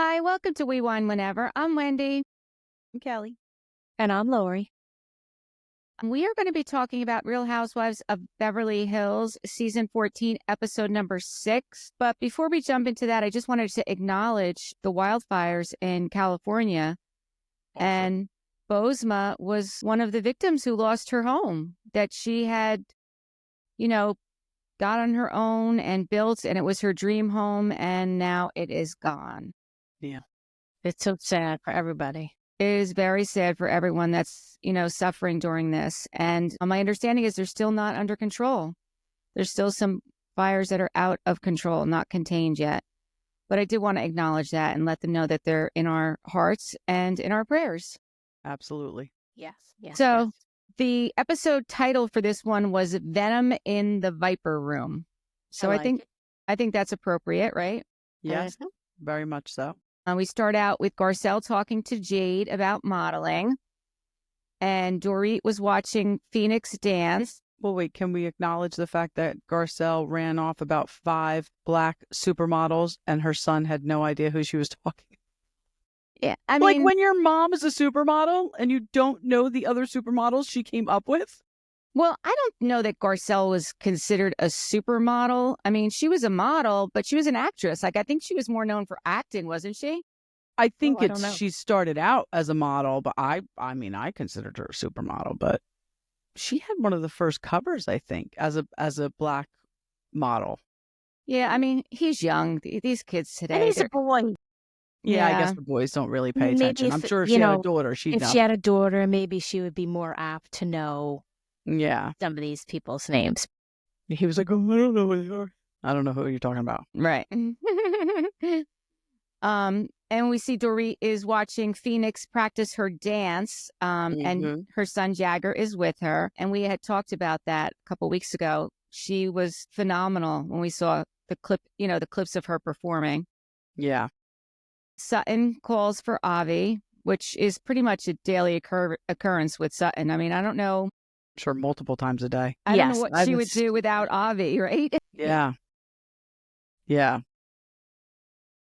Hi, welcome to We Wine Whenever. I'm Wendy. I'm Kelly. And I'm Lori. We are going to be talking about Real Housewives of Beverly Hills, Season 14, Episode number 6. But before we jump into that, I just wanted to acknowledge the wildfires in California. And Bozma was one of the victims who lost her home that she had, got on her own and built, and it was her dream home, and now it is gone. Yeah. It's so sad for everybody. It is very sad for everyone that's, suffering during this. And my understanding is they're still not under control. There's still some fires that are out of control, not contained yet. But I did want to acknowledge that and let them know that they're in our hearts and in our prayers. Absolutely. Yes. So the episode title for this one was Venom in the Viper Room. So I think that's appropriate, right? Yes, very much so. We start out with Garcelle talking to Jade about modeling. And Dorit was watching Phoenix dance. Well, wait, can we acknowledge the fact that Garcelle ran off about 5 black supermodels and her son had no idea who she was talking? Yeah, I mean, like when your mom is a supermodel and you don't know the other supermodels she came up with? Well, I don't know that Garcelle was considered a supermodel. I mean, she was a model, but she was an actress. Like, I think she was more known for acting, wasn't she? I think she started out as a model, but I considered her a supermodel, but she had one of the first covers, I think, as a black model. Yeah, I mean, he's young. These kids today. And he's a boy. Yeah, I guess the boys don't really pay attention. I'm sure if she had a daughter, she'd know. If she had a daughter, maybe she would be more apt to know some of these people's names. He was like, oh, I don't know who they are. I don't know who you're talking about. Right. And we see Dorit is watching Phoenix practice her dance, and her son Jagger is with her. And we had talked about that a couple weeks ago. She was phenomenal when we saw the clip, the clips of her performing. Yeah. Sutton calls for Avi, which is pretty much a daily occurrence with Sutton. I mean, I don't know. Sure, multiple times a day. I don't know what she would do without Avi, right? Yeah. Yeah.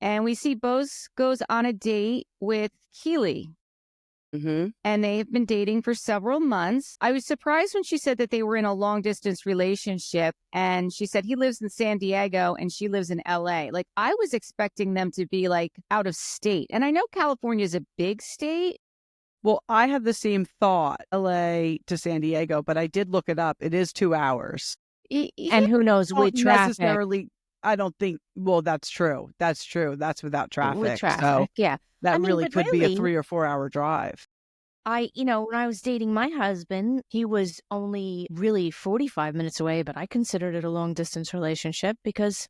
And we see Boz goes on a date with Keely. And they've been dating for several months. I was surprised when she said that they were in a long-distance relationship. And she said he lives in San Diego and she lives in LA. Like, I was expecting them to be, like, out of state. And I know California is a big state. Well, I had the same thought, LA to San Diego, but I did look it up. It is 2 hours. And who knows with traffic. Necessarily, I don't think, well, that's true. That's true. That's without traffic. With traffic, so yeah. That really could be a 3 or 4 hour drive. When I was dating my husband, he was only really 45 minutes away, but I considered it a long distance relationship because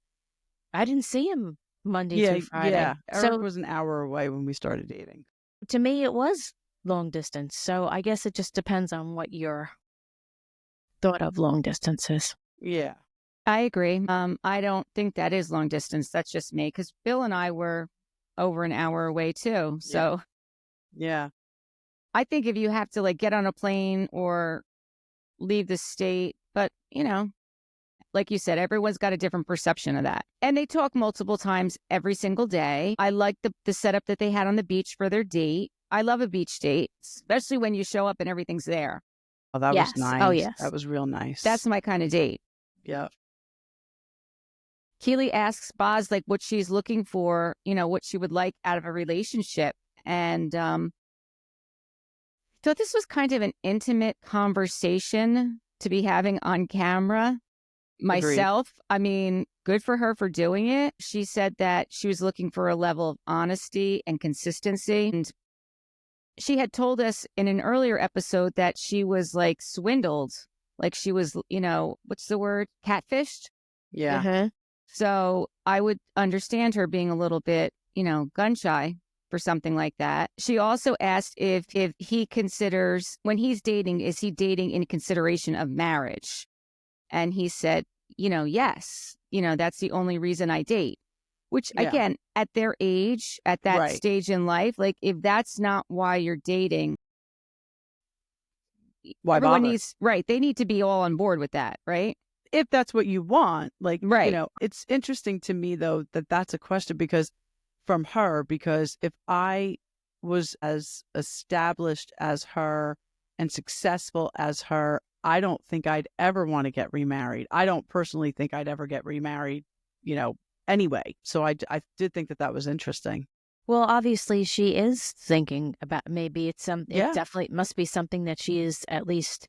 I didn't see him Monday through Friday. Yeah, Eric was an hour away when we started dating. To me, it was long distance. So I guess it just depends on what your thought of long distance is. Yeah. I agree. I don't think that is long distance. That's just me, because Bill and I were over an hour away too. So yeah. I think if you have to, like, get on a plane or leave the state, but, like you said, everyone's got a different perception of that. And they talk multiple times every single day. I like the setup that they had on the beach for their date. I love a beach date, especially when you show up and everything's there. Oh, that was nice. Oh, yes. That was real nice. That's my kind of date. Yeah. Keely asks Boz, like, what she's looking for, what she would like out of a relationship. And so this was kind of an intimate conversation to be having on camera. Myself, I mean, good for her for doing it. She said that she was looking for a level of honesty and consistency. And she had told us in an earlier episode that she was, like, swindled. Like, she was, what's the word? Catfished? Yeah. So I would understand her being a little bit, gun shy for something like that. She also asked if he considers, when he's dating, is he dating in consideration of marriage? And he said, yes, that's the only reason I date. Which, again, at their age, at that stage in life, like, if that's not why you're dating, why everyone bother? They need to be all on board with that, right? If that's what you want, like, it's interesting to me, though, that that's a question, because from her, because if I was as established as her and successful as her, I don't think I'd ever want to get remarried. I don't personally think I'd ever get remarried, anyway. So I did think that was interesting. Well, obviously she is thinking about, maybe it definitely must be something that she is at least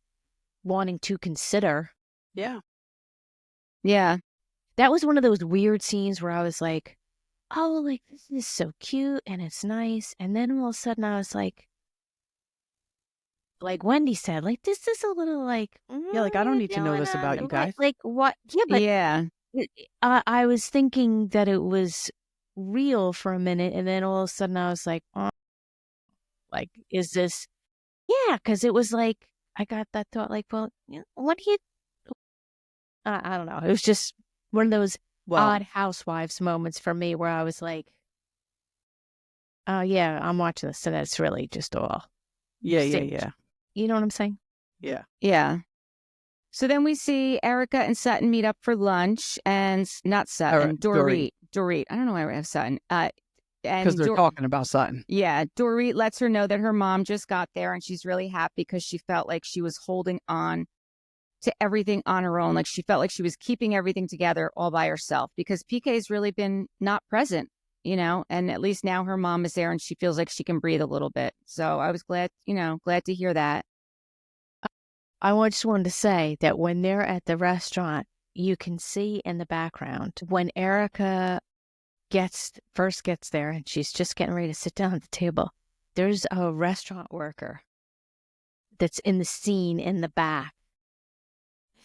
wanting to consider. Yeah. Yeah. That was one of those weird scenes where I was like, oh, like, this is so cute and it's nice. And then all of a sudden I was like Wendy said, like, this is a little like, yeah, like, I don't need to know this about you guys. Like, what? Yeah, but yeah. I was thinking that it was real for a minute. And then all of a sudden I was like, oh, like, is this? Yeah, because it was like, I got that thought, like, well, what do you, I don't know. It was just one of those odd housewives moments for me where I was like, oh, yeah, I'm watching this, and it's really just all staged. Yeah. You know what I'm saying? Yeah. Yeah. So then we see Erica and Sutton meet up for lunch, and not Sutton, Dorit. I don't know why I have Sutton. Because they're talking about Sutton. Yeah. Dorit lets her know that her mom just got there, and she's really happy because she felt like she was holding on to everything on her own. Like she felt like she was keeping everything together all by herself, because PK's really been not present, and at least now her mom is there and she feels like she can breathe a little bit. So I was glad to hear that. I just wanted to say that when they're at the restaurant, you can see in the background when Erica first gets there and she's just getting ready to sit down at the table, there's a restaurant worker that's in the scene in the back.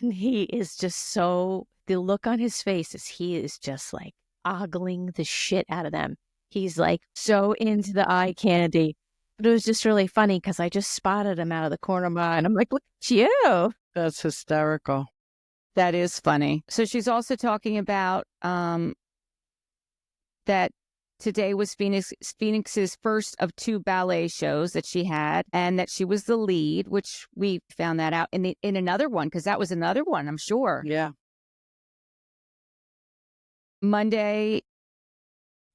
And he is just the look on his face is he is just like ogling the shit out of them. He's like so into the eye candy. But it was just really funny because I just spotted him out of the corner of my eye and I'm like, look at you. That's hysterical. That is funny. So she's also talking about that today was Phoenix's first of 2 ballet shows that she had, and that she was the lead, which we found that out in another one, because that was another one, I'm sure. Yeah. Monday,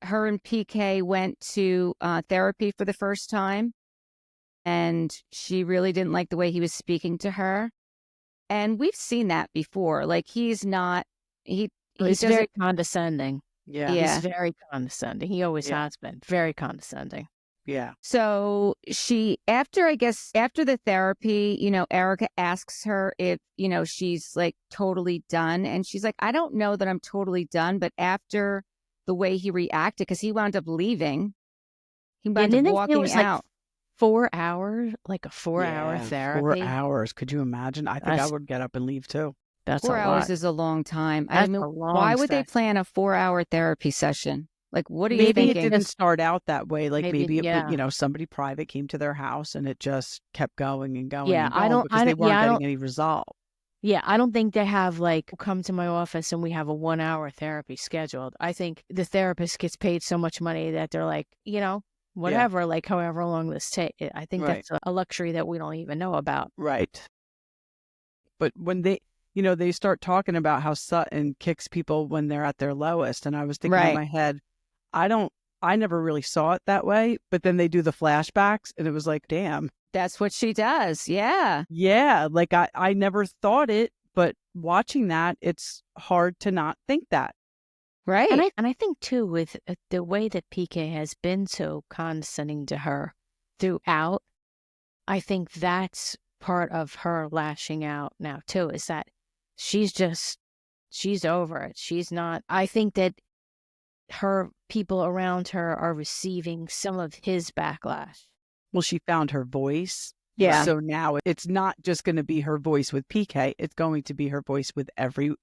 her and PK went to therapy for the first time, and she really didn't like the way he was speaking to her. And we've seen that before. Like, he's very condescending. Yeah. He's very condescending. He always has been very condescending. Yeah. So after the therapy, Erica asks her if, she's like totally done. And she's like, I don't know that I'm totally done. But after the way he reacted, because he wound up leaving, he wound up walking out. Like 4 hours, like a 4-hour therapy. 4 hours. Could you imagine? I think I would get up and leave too. That's 4 hours is a long time. That's a long why would they plan a 4-hour therapy session? Like, what are you thinking? Maybe it didn't start out that way. Like maybe it, somebody private came to their house and it just kept going and going. Yeah, and going because they weren't getting any result. Yeah, I don't think they have like, come to my office and we have a 1-hour therapy scheduled. I think the therapist gets paid so much money that they're like, whatever, like however long this takes. I think that's a luxury that we don't even know about. Right. But when they start talking about how Sutton kicks people when they're at their lowest. And I was thinking in my head, I never really saw it that way. But then they do the flashbacks and it was like, damn. That's what she does. Yeah. Yeah. Like I never thought it, but watching that, it's hard to not think that. Right. And I think too, with the way that PK has been so condescending to her throughout, I think that's part of her lashing out now too, is that she's over it. She's not, I think that her people around her are receiving some of his backlash. Well, she found her voice. Yeah. So now it's not just going to be her voice with PK. It's going to be her voice with every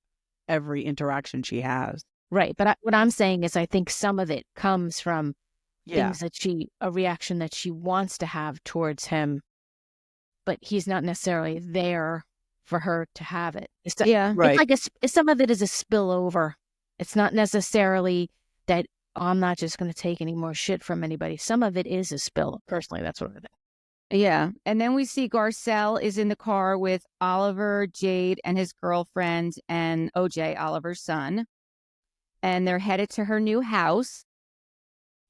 interaction she has. Right. But what I'm saying is I think some of it comes from things that a reaction that she wants to have towards him, but he's not necessarily there for her to have it. Right. It's like some of it is a spillover. It's not necessarily that I'm not just going to take any more shit from anybody. Some of it is a spill. Personally, that's what I think. Yeah. And then we see Garcelle is in the car with Oliver, Jade, and his girlfriend, and OJ, Oliver's son. And they're headed to her new house.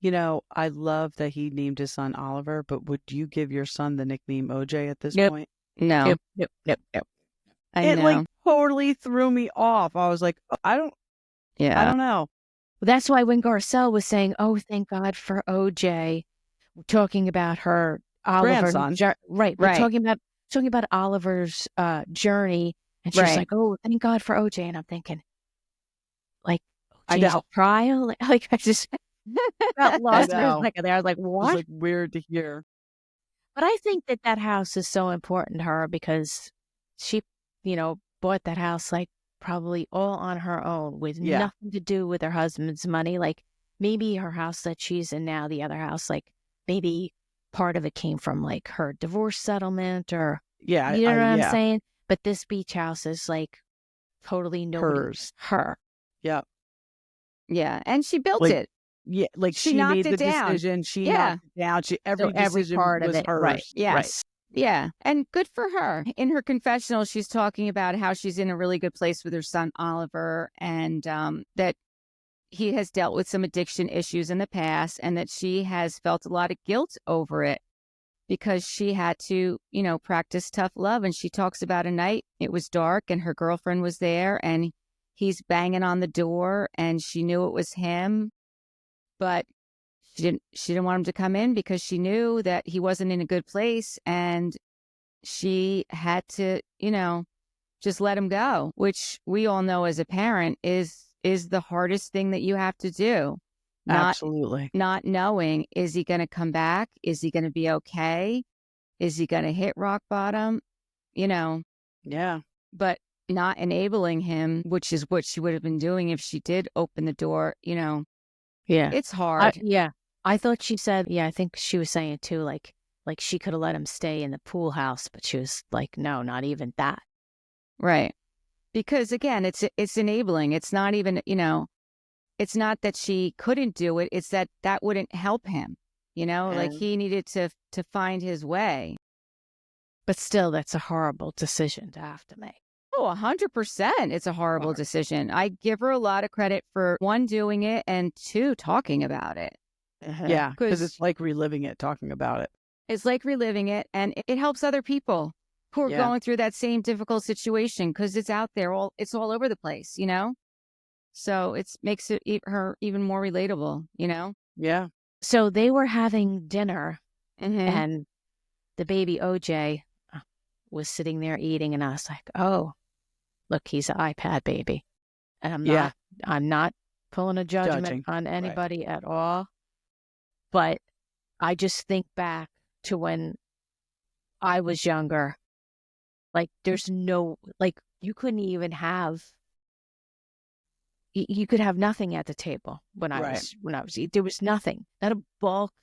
I love that he named his son Oliver, but would you give your son the nickname OJ at this Nope. point? No, Nope, nope, nope, nope. I It know. totally threw me off. I was like, I don't Yeah, know. That's why when Garcelle was saying, "Oh, thank God for OJ," talking about her Oliver, Grandson. right? We're right, talking about Oliver's journey, and she's right. like, "Oh, thank God for OJ," and I'm thinking, like, I OJ's know. trial, like I just felt I lost for a know. second there. I was like, It was "What?" weird to hear. But I think that house is so important to her because she, bought that house like probably all on her own with Yeah. nothing to do with her husband's money. Like maybe her house that she's in now, the other house, like maybe part of it came from like her divorce settlement or, Yeah. you know what I'm Yeah. saying? But this beach house is like totally nobody, Hers. her. Yeah. Yeah, and she built Like, it. yeah. Like She she knocked made it the down. decision. She Yeah. knocked it down. So Every every decision part of was it, right. hers. Right. Yes. Yeah. And good for her. In her confessional, she's talking about how she's in a really good place with her son, Oliver, and that he has dealt with some addiction issues in the past and that she has felt a lot of guilt over it because she had to, practice tough love. And she talks about a night, it was dark and her girlfriend was there and he's banging on the door and she knew it was him, but she didn't want him to come in because she knew that he wasn't in a good place and she had to, just let him go, which we all know as a parent is the hardest thing that you have to do. Absolutely. Not knowing, is he going to come back? Is he going to be okay? Is he going to hit rock bottom? Yeah. But not enabling him, which is what she would have been doing if she did open the door, Yeah. it's hard. Yeah. I thought she said, yeah, I think she was saying too, like she could have let him stay in the pool house, but she was like, no, not even that. Right. Because again, it's enabling. It's not even, it's not that she couldn't do it. It's that wouldn't help him, like he needed to find his way. But still, that's a horrible decision to have to make. Oh, 100%. It's a horrible decision. I give her a lot of credit for one, doing it, and two, talking about it. Yeah. Because it's like reliving it, talking about it. It's like reliving it, and it helps other people who are going through that same difficult situation because it's out there. It's all over the place, So it makes her even more relatable, Yeah. So they were having dinner, Mm-hmm. and the baby OJ was sitting there eating, and I was like, "Oh, look, he's an iPad baby." And I'm not pulling a judgment on anybody at all, but I just think back to when I was younger. Like, there's no, like, you couldn't even have. You could have nothing at the table when I was there was nothing, not a bulk,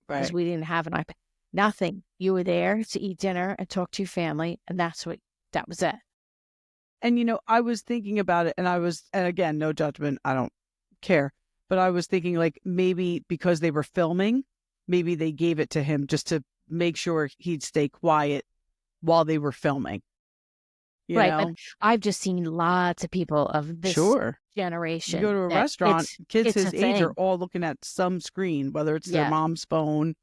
because we didn't have an iPad. Nothing. You were there to eat dinner and talk to your family, and that was it. And I was thinking about it, and again, no judgment, I don't care, but I was thinking like maybe because they were filming, maybe they gave it to him just to make sure he'd stay quiet while they were filming. But I've just seen lots of people of this generation. You go to a restaurant, kids his age are thing. all looking at some screen, whether it's their mom's phone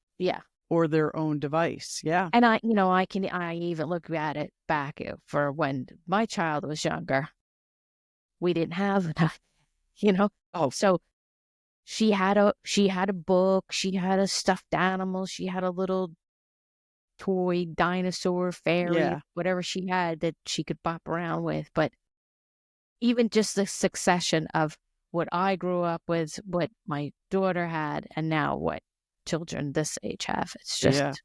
or their own device. Yeah. And I even look at it back for when my child was younger. We didn't have enough, Oh, so she had a book, she had a stuffed animal, she had a little toy dinosaur fairy, whatever she had that she could bop around with. But even just the succession of what I grew up with, what my daughter had, and now what children this age have, it's just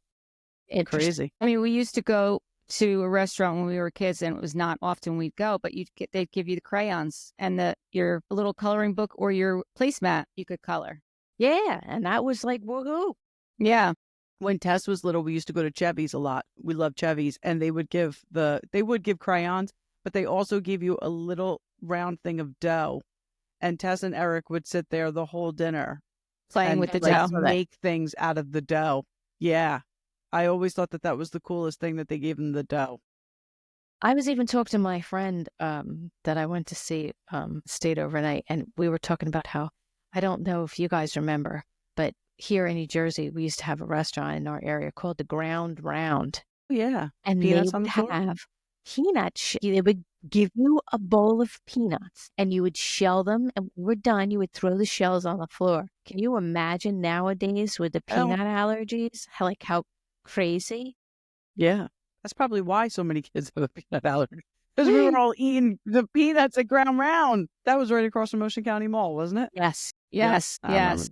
crazy. I mean, we used to go to a restaurant when we were kids, and it was not often we'd go, but they'd give you the crayons and your little coloring book or your placemat you could color. Yeah, and that was like woohoo. Yeah. When Tess was little, we used to go to Chevy's a lot. We loved Chevy's, and they would give crayons, but they also give you a little round thing of dough. And Tess and Eric would sit there the whole dinner playing with the dough, make things out of the dough. Yeah, I always thought that was the coolest thing, that they gave them the dough. I was even talking to my friend that I went to see, stayed overnight, and we were talking about how, I don't know if you guys remember, but here in New Jersey, we used to have a restaurant in our area called the Ground Round. Yeah. And Peanuts they on would the floor? have they would give you a bowl of peanuts and you would shell them. And when we're done, you would throw the shells on the floor. Can you imagine nowadays with the Oh, peanut allergies, how crazy? yeah. That's probably why so many kids have a peanut allergy. Because we were all eating the peanuts at Ground Round. That was right across from Ocean County Mall, wasn't it? Yes. Yes, I remember. yes.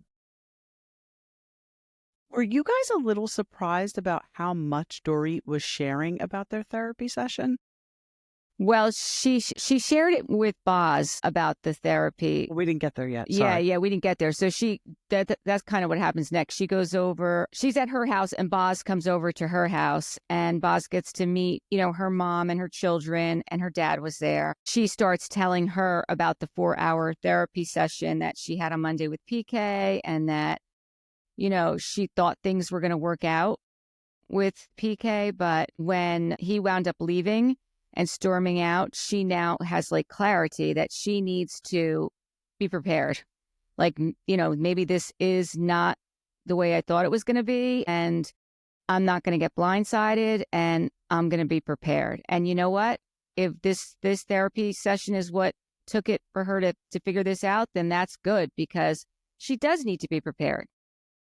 Were you guys a little surprised about how much Dorit was sharing about their therapy session? Well, she shared it with Boz about the therapy. We didn't get there yet. Yeah, Sorry. yeah, we didn't get there. So that's kind of what happens next. She goes over, she's at her house and Boz comes over to her house and Boz gets to meet, her mom and her children and her dad was there. She starts telling her about the 4-hour therapy session that she had on Monday with PK and that, she thought things were going to work out with PK, but when he wound up leaving and storming out, she now has clarity that she needs to be prepared. Maybe this is not the way I thought it was going to be, and I'm not going to get blindsided, and I'm going to be prepared. And you know what? If this therapy session is what took it for her to figure this out, then that's good because she does need to be prepared.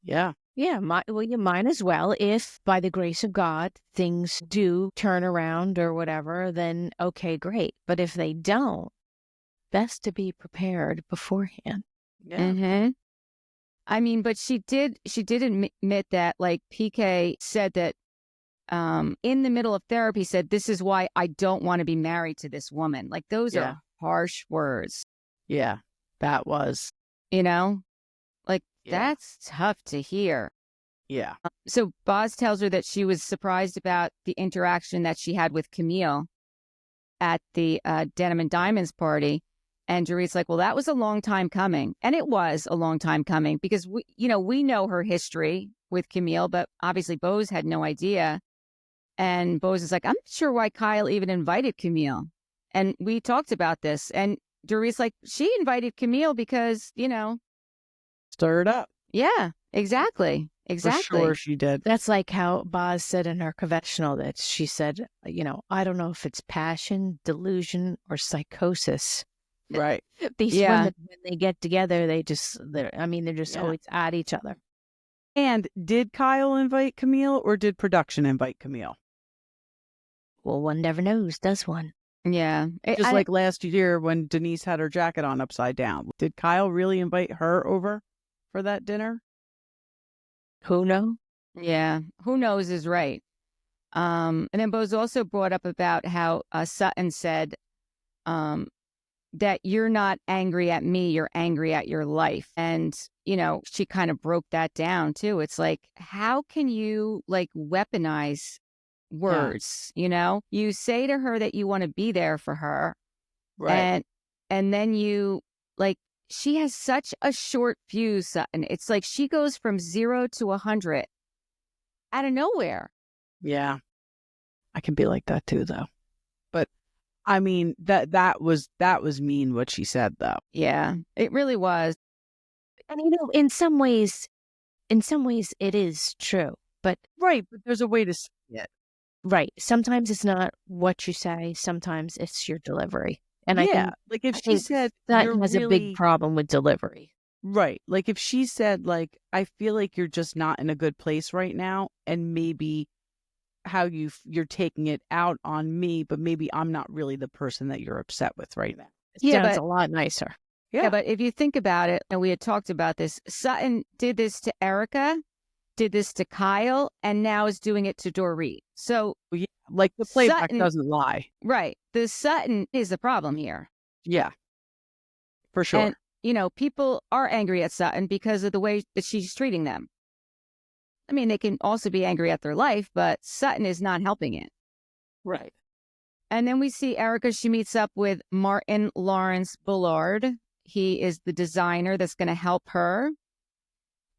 Yeah. Yeah, you might as well. If by the grace of God things do turn around or whatever, then okay, great. But if they don't, best to be prepared beforehand. Yeah. Mm-hmm. I mean, but she did admit that PK said that in the middle of therapy said, this is why I don't want to be married to this woman. Those Yeah. are harsh words. Yeah. That was. Yeah. That's tough to hear. Yeah. So Boz tells her that she was surprised about the interaction that she had with Camille at the Denim and Diamonds party. And Dorit's like, well, that was a long time coming. And it was a long time coming because we know her history with Camille, but obviously Boz had no idea. And Boz is like, I'm not sure why Kyle even invited Camille. And we talked about this. And Dorit's like, she invited Camille because, Stirred up. Yeah, exactly. Exactly. For sure she did. That's like how Boz said in her confessional that she said, I don't know if it's passion, delusion, or psychosis. Right. These women, when they get together, they're just always at each other. And did Kyle invite Camille or did production invite Camille? Well, one never knows, does one? Yeah. Just like last year when Denise had her jacket on upside down. Did Kyle really invite her over for that dinner? Who knows? Yeah. Who knows is right. And then Boz also brought up about how Sutton said that you're not angry at me, you're angry at your life. And, she kind of broke that down too. It's like, how can you weaponize words? You say to her that you want to be there for her. Right. And then you she has such a short fuse, Sutton. It's like she goes from 0 to 100 out of nowhere. Yeah. I can be like that too, though. But I mean, that was mean what she said, though. Yeah, it really was. And in some ways it is true. But right, but there's a way to say it. Right. Sometimes it's not what you say. Sometimes it's your delivery. And I think, if she said that has a big problem with delivery. Right. If she said, I feel like you're just not in a good place right now, and maybe how you're taking it out on me, but maybe I'm not really the person that you're upset with right now. It sounds a lot nicer. Yeah, but if you think about it, and we had talked about this, Sutton did this to Erica, did this to Kyle, and now is doing it to Dorit. So the playback doesn't lie. Right. The Sutton is the problem here. Yeah, for sure. And, people are angry at Sutton because of the way that she's treating them. I mean, they can also be angry at their life, but Sutton is not helping it. Right. And then we see Erica, she meets up with Martin Lawrence Bullard. He is the designer that's going to help her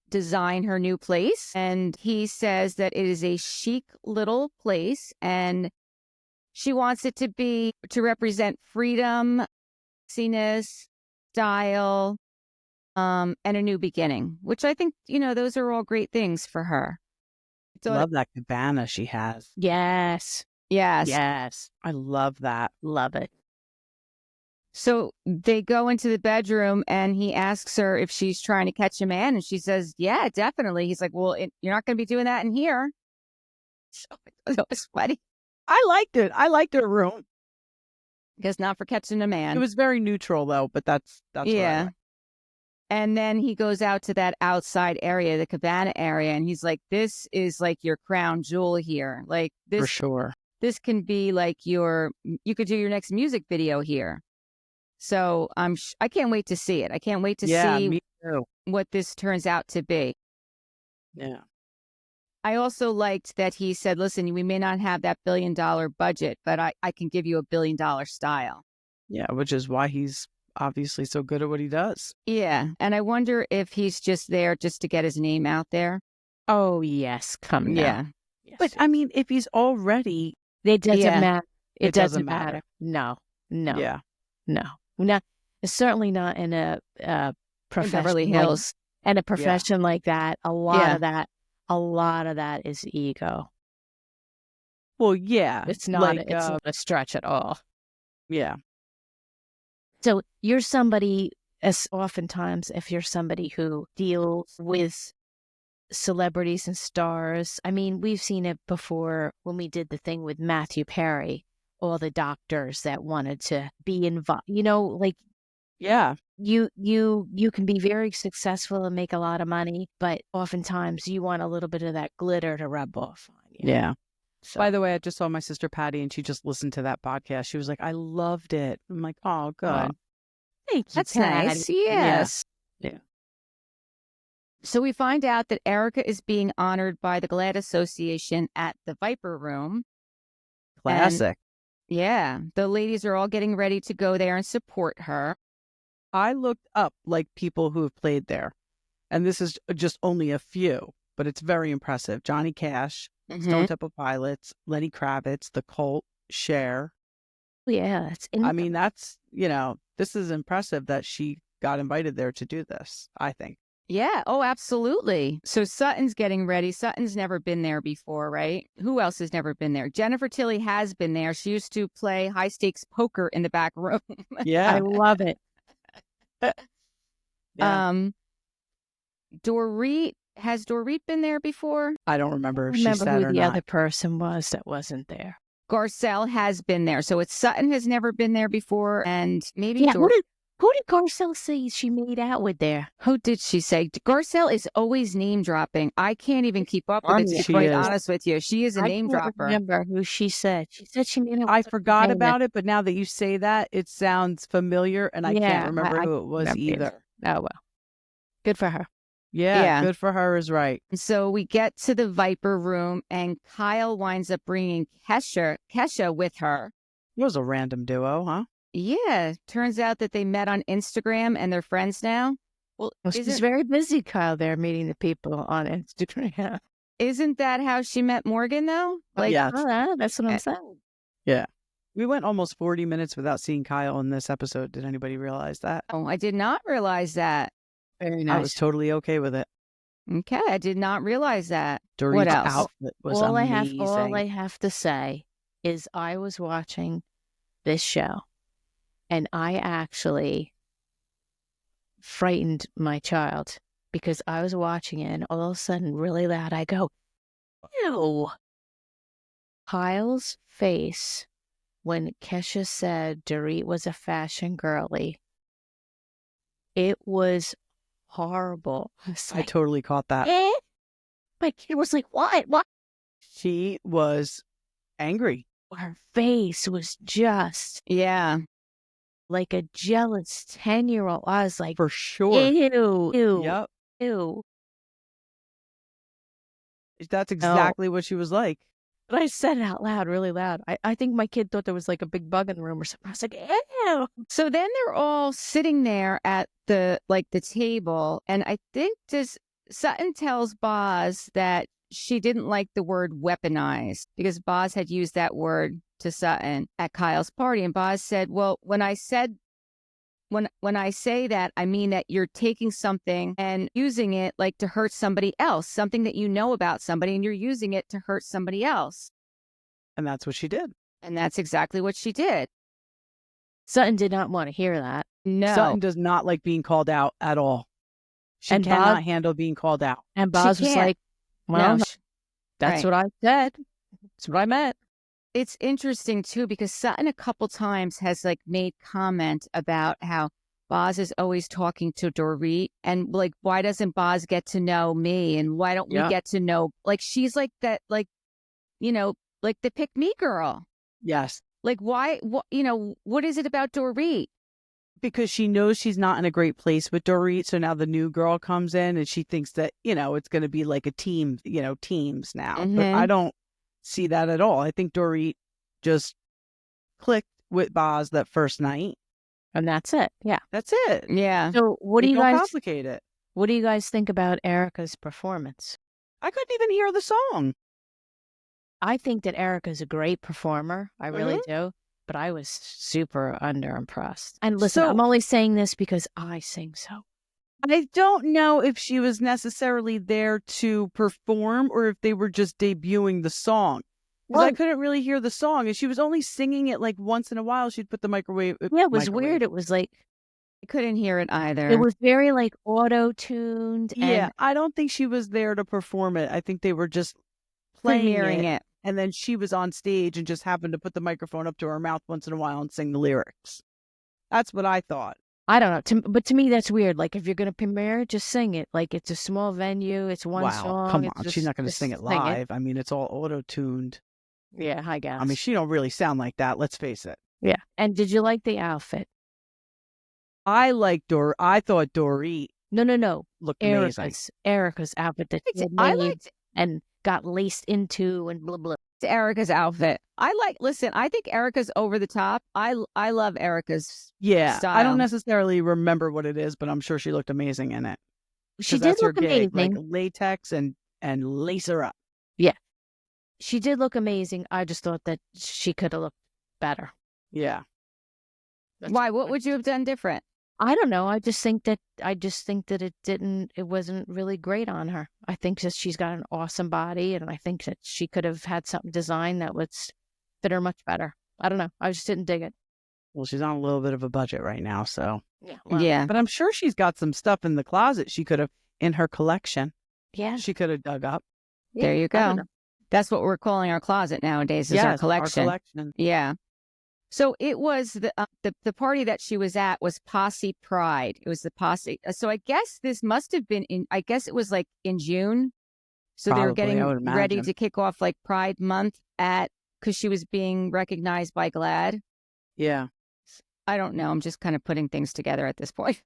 design her new place. And he says that it is a chic little place and she wants it to represent freedom, sexiness, style. and a new beginning, which I think, those are all great things for her. So, Love that cabana she has. Yes. yes. Yes. I love that. Love it. So they go into the bedroom and he asks her if she's trying to catch a man. And she says, yeah, definitely. He's like, well, you're not going to be doing that in here. So it was funny. I liked it. I liked her room. Because not for catching a man. It was very neutral though, but that's what I like. And then he goes out to that outside area, the cabana area, and he's like, this is like your crown jewel here. Like this, For sure. This can be like you could do your next music video here. So I can't wait to see it. I can't wait to see me too. what this turns out to be. Yeah. I also liked that he said, listen, we may not have that $1 billion budget, but I can give you $1 billion style. Yeah, which is why he's obviously so good at what he does. Yeah. And I wonder if he's just there just to get his name out there. Oh, yes. Come now. Yeah. Yes. But I mean, if he's already... It doesn't Yeah. matter. It doesn't matter. matter. No. Yeah. No. Certainly not in a profession Beverly Hills. And a profession like that. A lot Yeah. of that is ego. Well, yeah. It's not. Like, It's not a stretch at all. Yeah. So you're somebody, as oftentimes, if you're somebody who deals with celebrities and stars, I mean, we've seen it before when we did the thing with Matthew Perry, all the doctors that wanted to be involved, like Yeah. you can be very successful and make a lot of money, but oftentimes you want a little bit of that glitter to rub off on you. Yeah. So, By the way, I just saw my sister Patty and she just listened to that podcast. She was like, I loved it. I'm like, oh, good. Oh, thank you. That's Patty. nice. Yes. Yeah. So we find out that Erica is being honored by the Glad Association at the Viper Room. Classic. Yeah. The ladies are all getting ready to go there and support her. I looked up like people who have played there, and this is just only a few, but it's very impressive. Johnny Cash, Stone Temple Pilots, Lenny Kravitz, The Cult, Cher. Yeah, that's. I mean, that's, this is impressive that she got invited there to do this, I think. Yeah. Oh, absolutely. So Sutton's getting ready. Sutton's never been there before, right? Who else has never been there? Jennifer Tilly has been there. She used to play high stakes poker in the back room. Yeah. I love it. Yeah. Dorit, has Dorit been there before? I don't remember if she Remember said who or the not. other person was that wasn't there. Garcelle has been there. So it's Sutton has never been there before. And maybe Yeah, Dorit. who did Garcelle say she made out with there? Who did she say? Garcelle is always name dropping. I can't even keep up with it, to be She quite is. honest with you. She is a name I can't dropper. remember who she said. She said she made out I with forgot about it, but now that you say that, it sounds familiar, and I Yeah, can't remember I who it was remember either. Oh, well. Good for her. Yeah, good for her is right. So we get to the Viper room, and Kyle winds up bringing Kesha with her. It was a random duo, huh? Yeah, turns out that they met on Instagram and they're friends now. Well, She's very busy, Kyle, there meeting the people on Instagram. Isn't that how she met Morgan, though? Yeah. Oh, that's what I'm saying. Yeah. We went almost 40 minutes without seeing Kyle in this episode. Did anybody realize that? Oh, I did not realize that. Very I nice. was totally okay with it. Okay, I did not realize that. Dorit's What else? outfit was all amazing. I have to say is I was watching this show and I actually frightened my child because I was watching it and all of a sudden really loud I go, ew. Kyle's face when Kesha said Dorit was a fashion girly, it was horrible. I totally caught that. Eh? My kid was like, what? She was angry. Her face was just Yeah. like a jealous 10-year-old. I was like, For sure. ew, Yep. ew. That's exactly what she was like. But I said it out loud, really loud. I think my kid thought there was like a big bug in the room or something. I was like, ew. So then they're all sitting there at the table, and I think Sutton tells Boz that she didn't like the word weaponized because Boz had used that word to Sutton at Kyle's party, and Boz said, "Well, when I said when I say that, I mean that you're taking something and using it like to hurt somebody else, something that you know about somebody, and you're using it to hurt somebody else. And that's what she did. And that's exactly what she did. Sutton did not want to hear that. No. Sutton does not like being called out at all. She And cannot Boz- handle being called out. And Boz was can't. like, well, No, that's right. what I said. That's what I meant. It's interesting too, because Sutton a couple times has like made comment about how Boz is always talking to Dorit, and like, why doesn't Boz get to know me? And why don't we Yeah. get to know, like, she's like that, like, you know, like the pick me girl. Yes. Like, why, what, you know, what is it about Dorit? Because she knows she's not in a great place with Dorit. So now the new girl comes in and she thinks that, it's going to be like a team, teams now. But Mhm. I don't see that at all. I think Dorit just clicked with Boz that first night. And that's it. Yeah. That's it. Yeah. So what do you Don't guys complicate it. what do you guys think about Erica's performance? I couldn't even hear the song. I think that Erica's a great performer. I really do. But I was super underimpressed. And listen, So- I'm only saying this because I sing so. I don't know if she was necessarily there to perform or if they were just debuting the song. Because I Well- couldn't really hear the song. And she was only singing it like once in a while. She'd put the microwave. Yeah, it was weird. It was like, I couldn't hear it either. it was very like auto-tuned. Yeah, And I don't think she was there to perform it. I think they were just playing premiering it. and then she was on stage and just happened to put the microphone up to her mouth once in a while and sing the lyrics. That's what I thought. I don't know. But to me, that's weird. Like, if you're going to premiere it, just sing it. Like, it's a small venue. It's one song. Come it's on. just- She's not going to just sing it live. I mean, it's all auto-tuned. Yeah, I guess. I mean, she don't really sound like that. Let's face it. Yeah. And did you like the outfit? I thought Dorit No. looked amazing. Erica's outfit that she had I made liked and got laced into and blah, blah. Erica's outfit. Listen, I think Erica's over the top. I love Erica's Yeah, I style. don't necessarily remember what it is, but I'm sure she looked amazing in it. She 'Cause did that's her look gig, amazing. like latex and lace her up. She did look amazing. I just thought that she could have looked better. Yeah. Why? What would you have done different? I don't know. I just think that it wasn't really great on her. I think that she's got an awesome body, and I think that she could have had something designed that would fit her much better. I don't know. I just didn't dig it. Well, she's on a little bit of a budget right now, so. Yeah. Yeah. But I'm sure she's got some stuff in the closet she could have, in her collection, Yeah. she could have dug up. There you I don't go. know. That's what we're calling our closet nowadays, is Yes, our collection. Our collection. Yeah. So it was the party that she was at was Posse Pride. It was the Posse. So I guess this must have been I guess it was like in June. So they were Probably, getting I would ready imagine. to kick off like Pride Month because she was being recognized by GLAAD. Yeah. I don't know. I'm just kind of putting things together at this point.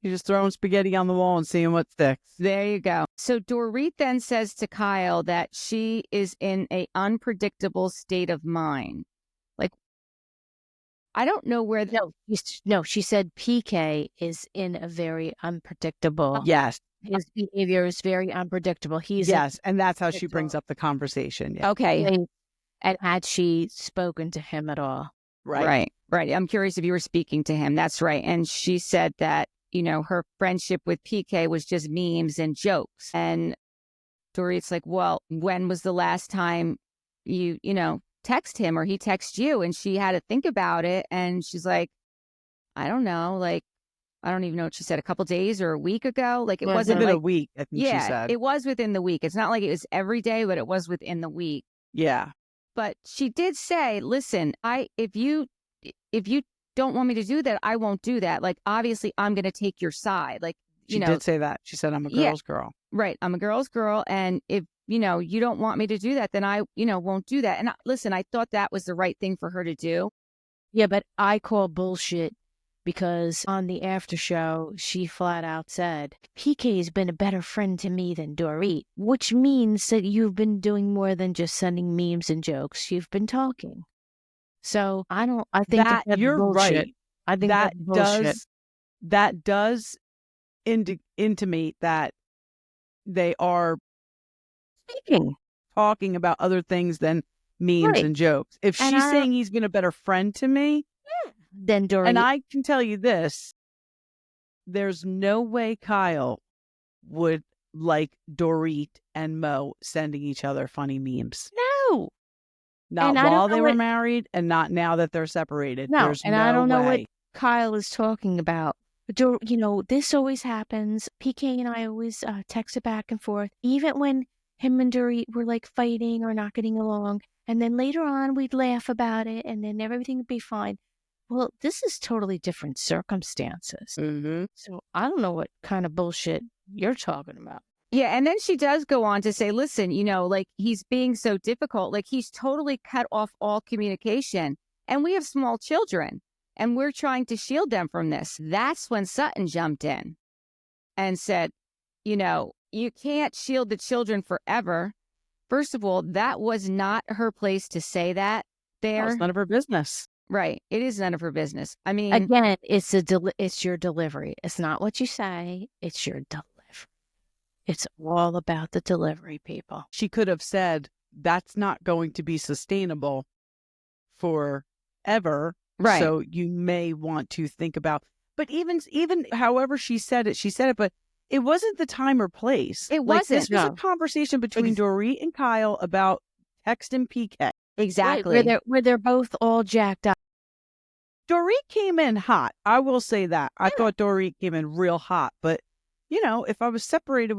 You're just throwing spaghetti on the wall and seeing what sticks. There you go. So Dorit then says to Kyle that she is in a unpredictable state of mind. Like, I don't know where. No, she said PK is in a very unpredictable. Yes. His behavior is very unpredictable. Yes. And that's how she brings up the conversation. Yeah. Okay. And had she spoken to him at all? Right. Right. I'm curious if you were speaking to him. That's right. And she said that, her friendship with PK was just memes and jokes. And Dorit's like, well, when was the last time you text him or he text you? And she had to think about it. And she's like, I don't know. Like, I don't even know what she said, a couple days or a week ago. Like, it Yeah, wasn't Within like, a week, I think she said. it was within the week. It's not like it was every day, but it was within the week. Yeah. But she did say, listen, if you don't want me to do that, I won't do that. Like, obviously, I'm going to take your side. Like, She did say that. She said, I'm a girl's girl. Right. I'm a girl's girl. And if, you don't want me to do that, then I, won't do that. And listen, I thought that was the right thing for her to do. Yeah, but I call bullshit because on the after show, she flat out said, PK has been a better friend to me than Dorit, which means that you've been doing more than just sending memes and jokes. You've been talking. So I think That that's you're bullshit. right. I think that that's bullshit. does intimate that they are Speaking. talking about other things than memes Right. and jokes. If And she's I- saying he's been a better friend to me, Then Dorit. And I can tell you this, there's no way Kyle would like Dorit and Mo sending each other funny memes. No. Not And I don't while know they were what- married and not now that they're separated. No, There's and no I don't know what way. Kyle is talking about. This always happens. PK and I always text it back and forth, even when him and Dorit were like fighting or not getting along. And then later on, we'd laugh about it and then everything would be fine. Well, this is totally different circumstances. Mm-hmm. So I don't know what kind of bullshit you're talking about. Yeah, and then she does go on to say, listen, like he's being so difficult, like he's totally cut off all communication. And we have small children and we're trying to shield them from this. That's when Sutton jumped in and said, you can't shield the children forever. First of all, that was not her place to say that there. It's none of her business. Right. It is none of her business. I mean, Again, it's your delivery. It's not what you say. It's your delivery. It's all about the delivery, people. She could have said, that's not going to be sustainable forever. right. So you may want to think about, but even however she said it, but it wasn't the time or place. It Like, wasn't. this was No. a conversation between Dorit and Kyle about text and PK. Exactly. Where they're both all jacked up. Dorit came in hot. I will say that. I thought Dorit came in real hot. But, if I was separated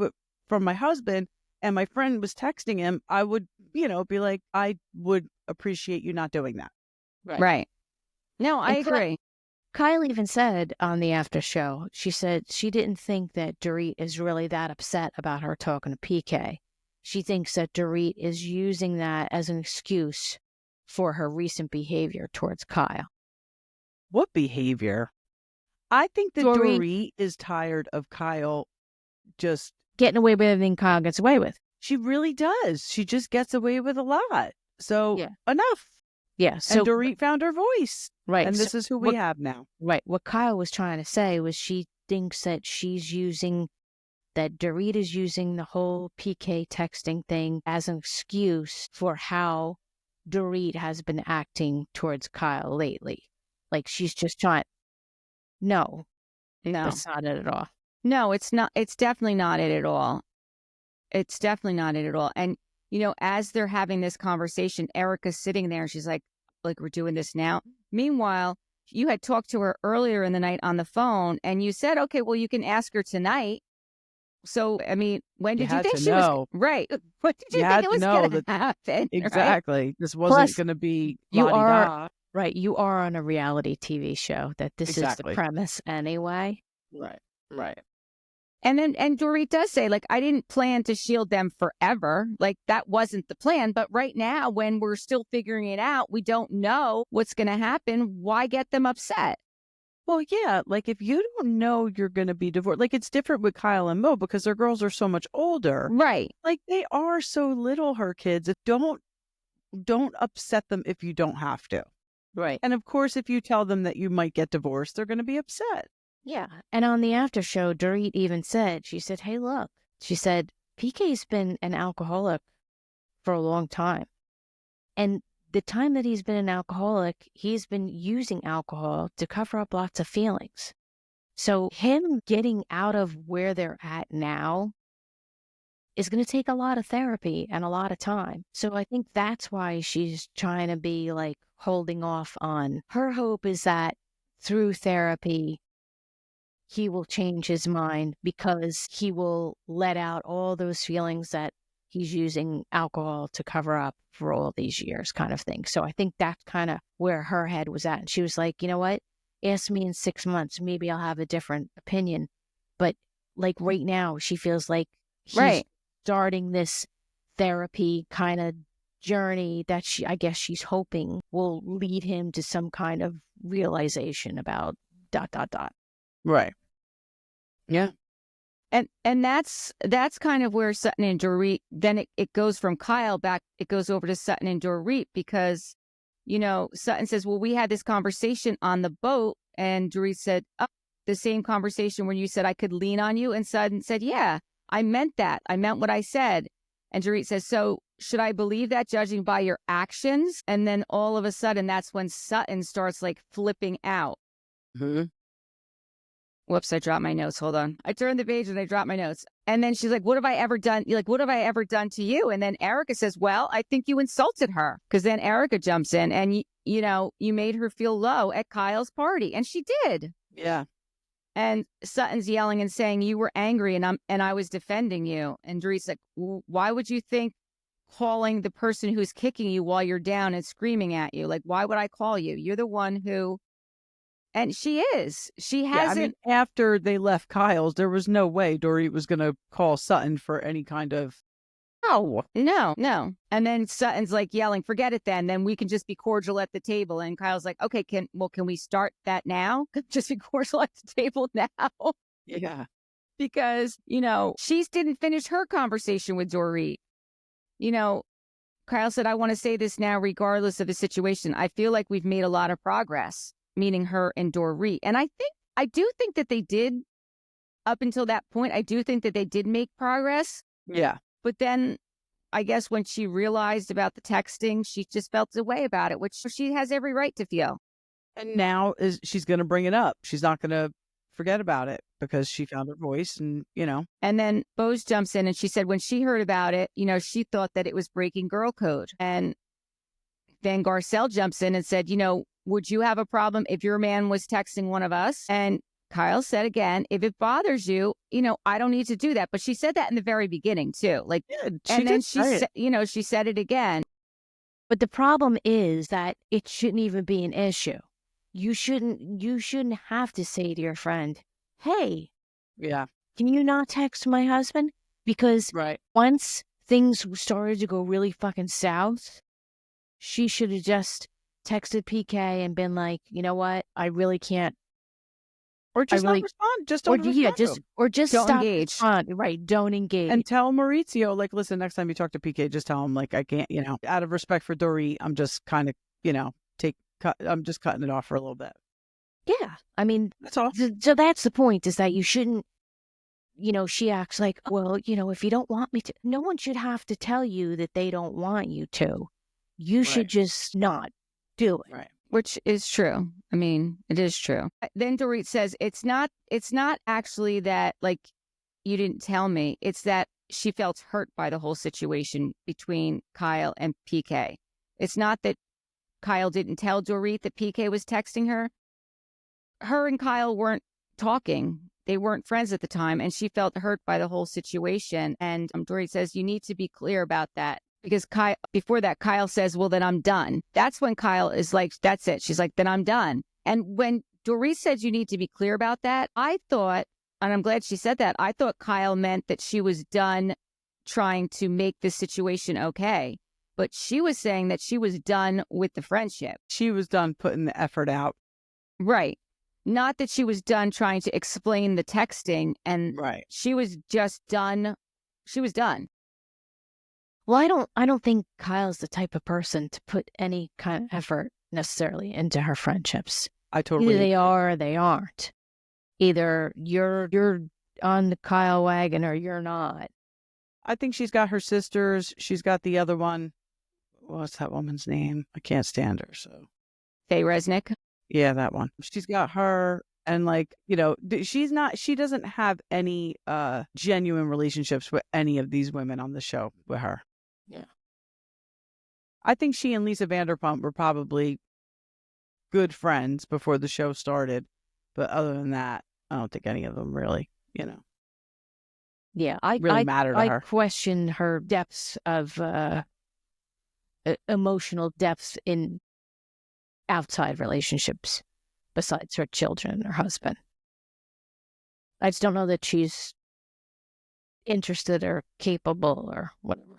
from my husband and my friend was texting him, I would, be like, I would appreciate you not doing that. Right. No, I And agree. Kyle even said on the after show, she said she didn't think that Dorit is really that upset about her talking to PK. She thinks that Dorit is using that as an excuse for her recent behavior towards Kyle. What behavior? I think that Dorit- Dorit is tired of Kyle just, Getting away with everything Kyle gets away with. she really does. She just gets away with a lot. So Yeah. enough. Yeah. So And Dorit found her voice. right. And so this is who we have now. Right. What Kyle was trying to say was she thinks that that Dorit is using the whole PK texting thing as an excuse for how Dorit has been acting towards Kyle lately. Like she's just trying. No, No. that's not it at all. No, it's not. It's definitely not it at all. It's definitely not it at all. And, as they're having this conversation, Erica's sitting there and she's like, we're doing this now. Meanwhile, you had talked to her earlier in the night on the phone and you said, okay, well, you can ask her tonight. So, I mean, when did you had think to she know. was right? When did you You think had it to was know going to that- happen? Right? Exactly. This wasn't Plus, going to be you la-di-da. Right. You are on a reality TV show that this is Exactly. the premise anyway. Right. And Dorit does say, I didn't plan to shield them forever. That wasn't the plan. But right now, when we're still figuring it out, we don't know what's going to happen. Why get them upset? Well, yeah, if you don't know you're going to be divorced, it's different with Kyle and Mo because their girls are so much older. Right. They are so little, her kids. Don't upset them if you don't have to. Right. And of course, if you tell them that you might get divorced, they're going to be upset. Yeah. And on the after show, Dorit even said, she said, hey, look, she said, PK's been an alcoholic for a long time. And the time that he's been an alcoholic, he's been using alcohol to cover up lots of feelings. So him getting out of where they're at now is going to take a lot of therapy and a lot of time. So I think that's why she's trying to be holding off on. Her hope is that through therapy, he will change his mind because he will let out all those feelings that he's using alcohol to cover up for all these years, kind of thing. So I think that's kind of where her head was at. And she was like, you know what? Ask me in 6 months. Maybe I'll have a different opinion. But right now, she feels like he's starting this therapy kind of journey that I guess she's hoping will lead him to some kind of realization about ... Right. Yeah. And that's kind of where Sutton and Dorit, then it goes from Kyle back, it goes over to Sutton and Dorit because, Sutton says, well, we had this conversation on the boat and Dorit said, oh, the same conversation when you said I could lean on you. And Sutton said, yeah, I meant that. I meant what I said. And Dorit says, so should I believe that judging by your actions? And then all of a sudden, that's when Sutton starts like flipping out. Mm-hmm. Whoops, I dropped my notes. Hold on. I turned the page and I dropped my notes. And then she's like, what have I ever done? Like, what have I ever done to you? And then Erica says, well, I think you insulted her. Because then Erica jumps in and, you made her feel low at Kyle's party. And she did. Yeah. And Sutton's yelling and saying, you were angry and I was defending you. And Dorit's like, why would you think calling the person who's kicking you while you're down and screaming at you? Like, why would I call you? You're the one who... And she is. She hasn't. I mean, after they left Kyle's, there was no way Dorit was going to call Sutton for any kind of. No. And then Sutton's like yelling, forget it then we can just be cordial at the table. And Kyle's like, okay, can we start that now? Just be cordial at the table now. Yeah. Because, she didn't finish her conversation with Dorit. Kyle said, I want to say this now, regardless of the situation. I feel like we've made a lot of progress. Meaning her and Dorit. And I do think that they did, up until that point, I do think that they did make progress. Yeah. But then I guess when she realized about the texting, she just felt a way about it, which she has every right to feel. And now she's going to bring it up. She's not going to forget about it because she found her voice and. And then Boz jumps in and she said when she heard about it, she thought that it was breaking girl code. And then Garcelle jumps in and said, would you have a problem if your man was texting one of us? And Kyle said again, if it bothers you, I don't need to do that. But she said that in the very beginning too. Like, yeah, and then she said it again. But the problem is that it shouldn't even be an issue. You shouldn't have to say to your friend, hey, yeah, can you not text my husband? Because once things started to go really fucking south, she should have just texted PK and been like, you know what? I really can't. Or just not respond. Just don't respond. Or just don't stop engage. Respond. Right. Don't engage. And tell Maurizio, like, listen, next time you talk to PK, just tell him, like, I can't, out of respect for Dorit, I'm just kind of, I'm just cutting it off for a little bit. Yeah. I mean, that's all. So that's the point, is that you shouldn't, she acts like, well, if you don't want me to, no one should have to tell you that they don't want you to. You should just not do it. Right. Which is true. I mean, it is true. Then Dorit says, it's not actually that, like, you didn't tell me. It's that she felt hurt by the whole situation between Kyle and PK. It's not that Kyle didn't tell Dorit that PK was texting her. Her and Kyle weren't talking. They weren't friends at the time, and she felt hurt by the whole situation. And Dorit says, you need to be clear about that. Because before that, Kyle says, well, then I'm done. That's when Kyle is like, that's it. She's like, then I'm done. And when Dorit says you need to be clear about that, I thought, and I'm glad she said that, I thought Kyle meant that she was done trying to make this situation okay. But she was saying that she was done with the friendship. She was done putting the effort out. Right. Not that she was done trying to explain the texting. And she was just done. She was done. Well, I don't think Kyle's the type of person to put any kind of effort necessarily into her friendships. I totally Either they are or they aren't. Either you're on the Kyle wagon or you're not. I think she's got her sisters. She's got the other one. What's that woman's name? I can't stand her. So Faye Resnick. Yeah, that one. She's got her. And like, she doesn't have any genuine relationships with any of these women on the show with her. Yeah. I think she and Lisa Vanderpump were probably good friends before the show started. But other than that, I don't think any of them really, Yeah, really matter to her. I question her depths of emotional depths in outside relationships besides her children and her husband. I just don't know that she's interested or capable or whatever.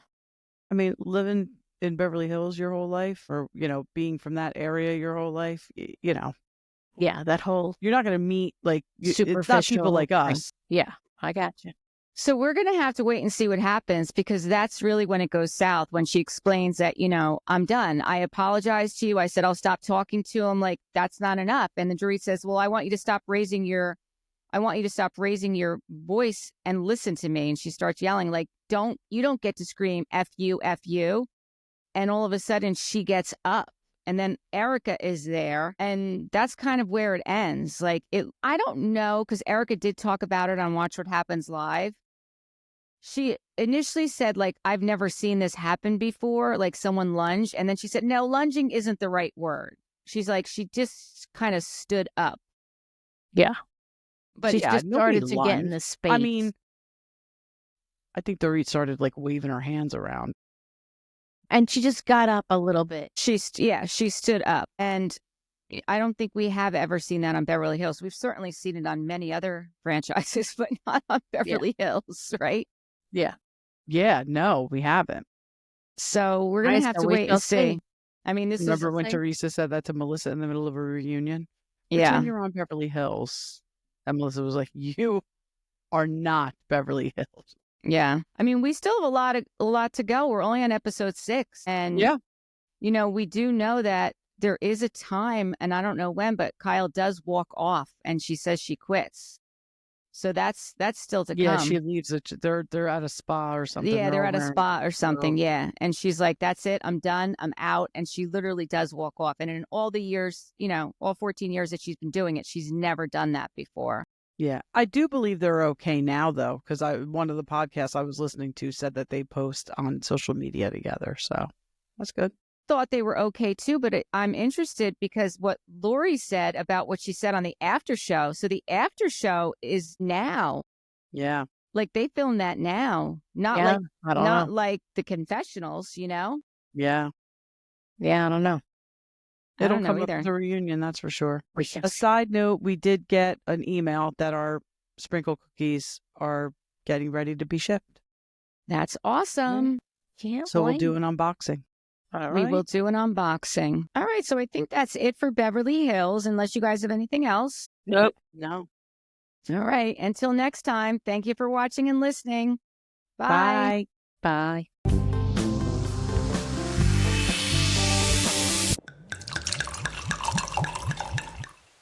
I mean, living in Beverly Hills your whole life, or, being from that area your whole life, Yeah, that whole you're not going to meet, like, superficial it's not people like thing. us. Yeah, I got you. So we're going to have to wait and see what happens, because that's really when it goes south, when she explains that, I'm done. I apologize to you. I said, I'll stop talking to him. Like, that's not enough. And then Dorit says, well, I want you to stop raising your voice and listen to me. And she starts yelling, like, you don't get to scream F you, F you. And all of a sudden she gets up. And then Erica is there, and that's kind of where it ends. Like, I don't know, because Erica did talk about it on Watch What Happens Live. She initially said, like, I've never seen this happen before, like someone lunge. And then she said, no, lunging isn't the right word. She's like, she just kind of stood up. Yeah. But she just started to get in the space. I mean, I think Dorit started like waving her hands around. And she just got up a little bit. She stood up. And I don't think we have ever seen that on Beverly Hills. We've certainly seen it on many other franchises, but not on Beverly Hills, right? Yeah. Yeah, no, we haven't. So we're going to have to wait and see. I mean, Remember when Teresa said that to Melissa in the middle of a reunion? Yeah. Pretend you're on Beverly Hills. And Melissa was like, you are not Beverly Hills. Yeah. I mean, we still have a lot to go. We're only on episode 6. And, you know, we do know that there is a time, and I don't know when, but Kyle does walk off and she says she quits. So that's still to come. Yeah, she leaves. They're at a spa or something. Yeah, they're at a spa or something. Yeah. And she's like, that's it. I'm done. I'm out. And she literally does walk off. And in all the years, you know, all 14 years that she's been doing it, she's never done that before. Yeah. I do believe they're okay now, though, because one of the podcasts I was listening to said that they post on social media together. So that's good. Thought they were okay too, but I'm interested because what Lori said about what she said on the after show. So the after show is now. Yeah. Like they filmed that now, not like the confessionals, you know? Yeah. Yeah, I don't know. It'll come up with the reunion, that's for sure. A side note, we did get an email that our sprinkle cookies are getting ready to be shipped. That's awesome. So we'll do an unboxing. All right. We will do an unboxing. All right. So I think that's it for Beverly Hills, unless you guys have anything else. Nope. No. All right. Until next time, thank you for watching and listening. Bye. Bye.